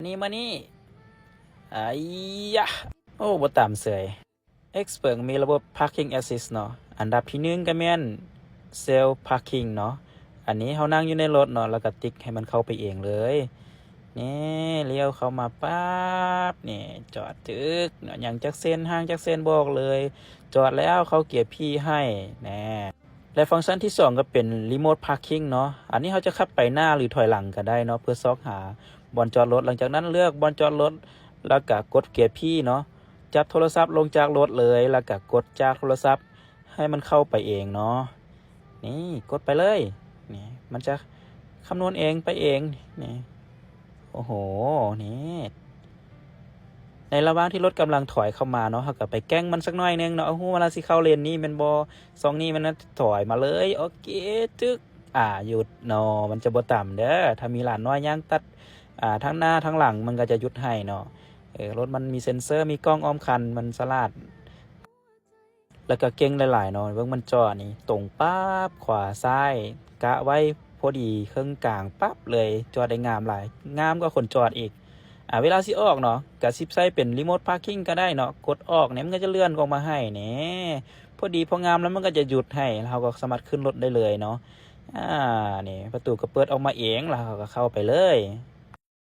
นี่มานี่ไอ้ยะโอ้บ่ตามเสย Expert มีระบบ Parking Assist เนาะอันดับที่หนึ่งก็แม่น Self Parking เนาะอันนี้เฮานั่งอยู่ในรถเนาะแล้วก็ติ๊กให้มันเข้าไปเองเลยนี่เลี้ยวเข้ามาปั๊บนี่จอดจึกเนาะอย่างจักเส้นห่างจักเส้นบอกเลย จอดแล้วเขาเกียร์พี่ให้แน่และฟังก์ชันที่2ก็เป็น Remote Parking เนาะอันนี้เขาจะขับไปหน้าหรือถอยหลังก็ได้เนาะเพื่อซอกหาบอนจอดรถหลังจากนั้นเลือกบอนจอดรถแล้วก็กดเกียร์พี่เนาะจับโทรศัพท์ลงจากรถเลยแล้วก็กดจากโทรศัพท์ให้มันเข้าไปเองเนาะนี่กดไปเลยนี่มันจะคำนวณเองไปเองนี่โอ้โหนี่ในระหว่างที่รถกำลังถอยเข้ามาเนาะเขาก็ไปแกล้งมันสักหน่อยนึงเนาะโอ้โหเวลาสิเข้าเลนนี้มันบอซองนี้มันถอยมาเลยโอเคจึกหยุดเนาะมันจะบ่ต่ำเด้อถ้ามีหลานน้อยย่างตัดทั้งหน้าทั้งหลังมันก็จะหยุดให้เนาะรถมันมีเซ็นเซอร์มีกล้องอ้อมคันมันสลาดแล้วก็เก่งหลายๆเนาะเบิ่งมันจอดนี่ตรงปั๊บขวาซ้ายกะไว้พอดีครึ่งกลางปั๊บเลยจอดได้งามหลายงามกว่าคนจอดอีกเวลาสิออกเนาะกะสิบใส่เป็นรีโมทพาร์กิ้งก็ได้เนาะกดออกเนี่ยมันก็จะเลื่อนออกมาให้เนี่ยพอดีพองามแล้วมันก็จะหยุดให้เราก็สามารถขึ้นรถได้เลยเนาะนี่ประตูก็เปิดออกมาเองแล้วเราก็เข้าไปเลย